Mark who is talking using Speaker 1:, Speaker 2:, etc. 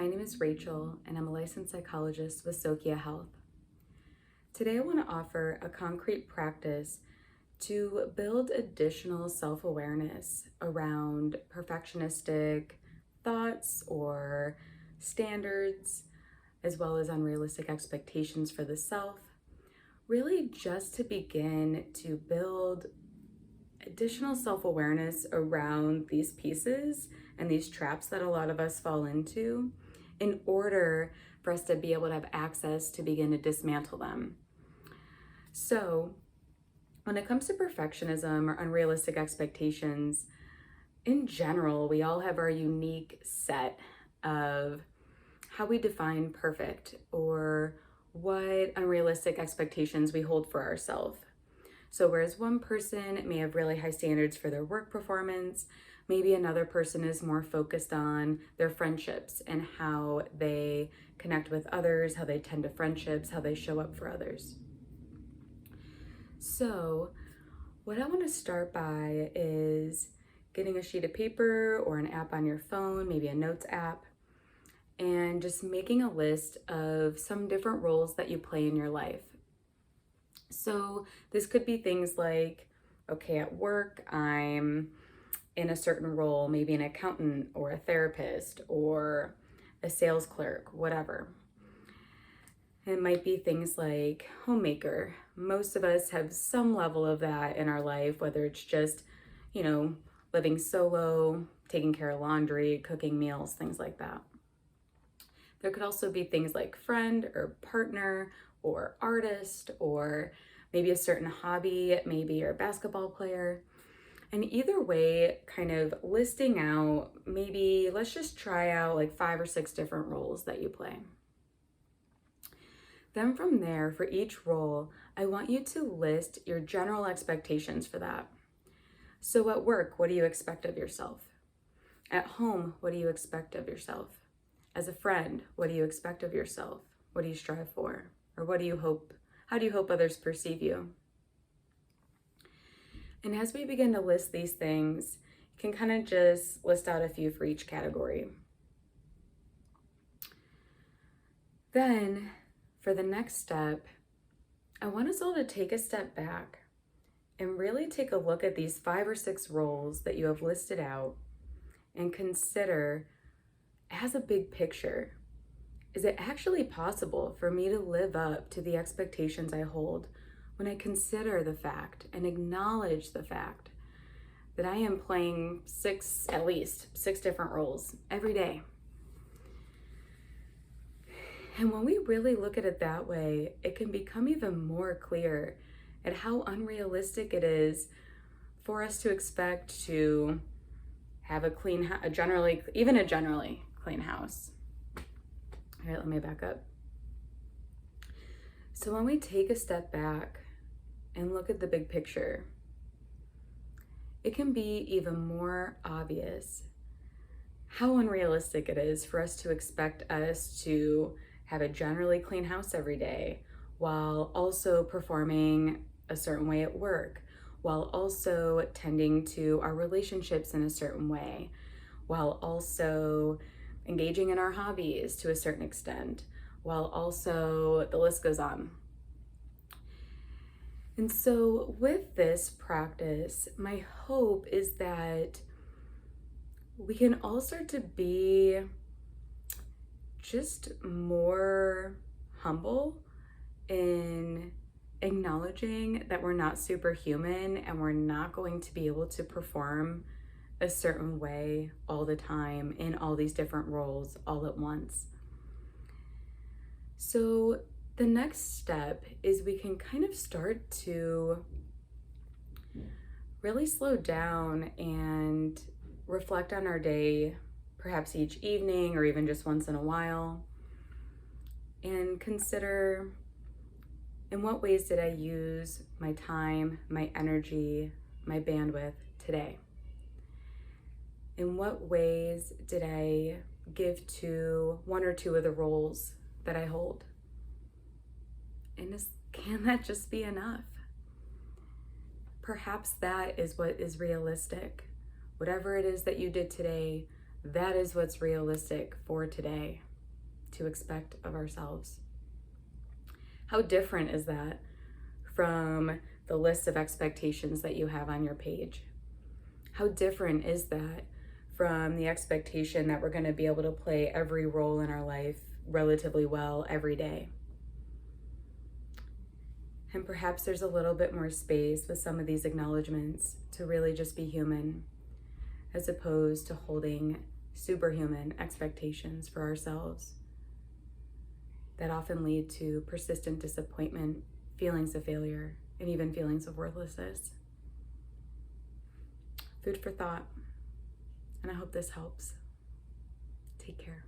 Speaker 1: my name is Rachel, and I'm a licensed psychologist with Sokia Health. Today I want to offer a concrete practice to build additional self-awareness around perfectionistic thoughts or standards, as well as unrealistic expectations for the self, really just to begin to build additional self-awareness around these pieces and these traps that a lot of us fall into in order for us to be able to have access to begin to dismantle them. So when it comes to perfectionism or unrealistic expectations, in general, we all have our unique set of how we define perfect or what unrealistic expectations we hold for ourselves. So whereas one person may have really high standards for their work performance, maybe another person is more focused on their friendships and how they connect with others, how they tend to friendships, how they show up for others. So what I want to start by is getting a sheet of paper or an app on your phone, maybe a notes app, and just making a list of some different roles that you play in your life. So this could be things like, okay, at work, I'm in a certain role, maybe an accountant or a therapist or a sales clerk, whatever. It might be things like homemaker. Most of us have some level of that in our life, whether it's just, living solo, taking care of laundry, cooking meals, things like that. There could also be things like friend or partner or artist, or maybe a certain hobby, maybe you're a basketball player. And either way, kind of listing out, maybe let's just try out like 5 or 6 different roles that you play. Then from there, for each role, I want you to list your general expectations for that. So at work, what do you expect of yourself? At home, what do you expect of yourself? As a friend, what do you expect of yourself? What do you strive for? Or how do you hope others perceive you? And as we begin to list these things, you can kind of just list out a few for each category. Then, for the next step, I want us all to take a step back and really take a look at these 5 or 6 roles that you have listed out and consider, as a big picture, is it actually possible for me to live up to the expectations I hold when I consider the fact and acknowledge the fact that I am playing at least six different roles every day? And when we really look at it that way, it can become even more clear at how unrealistic it is for us to expect to have a generally clean house. All right, let me back up. So when we take a step back and look at the big picture, it can be even more obvious how unrealistic it is for us to expect us to have a generally clean house every day while also performing a certain way at work, while also tending to our relationships in a certain way, while also engaging in our hobbies to a certain extent, while also the list goes on. And so with this practice, my hope is that we can all start to be just more humble in acknowledging that we're not superhuman and we're not going to be able to perform a certain way all the time in all these different roles all at once. So the next step is we can kind of start to really slow down and reflect on our day, perhaps each evening or even just once in a while, and consider, in what ways did I use my time, my energy, my bandwidth today? In what ways did I give to 1 or 2 of the roles that I hold? And can that just be enough? Perhaps that is what is realistic. Whatever it is that you did today, that is what's realistic for today. to expect of ourselves. How different is that from the list of expectations that you have on your page? How different is that from the expectation that we're going to be able to play every role in our life relatively well every day? And perhaps there's a little bit more space with some of these acknowledgments to really just be human, as opposed to holding superhuman expectations for ourselves that often lead to persistent disappointment, feelings of failure, and even feelings of worthlessness. Food for thought, and I hope this helps. Take care.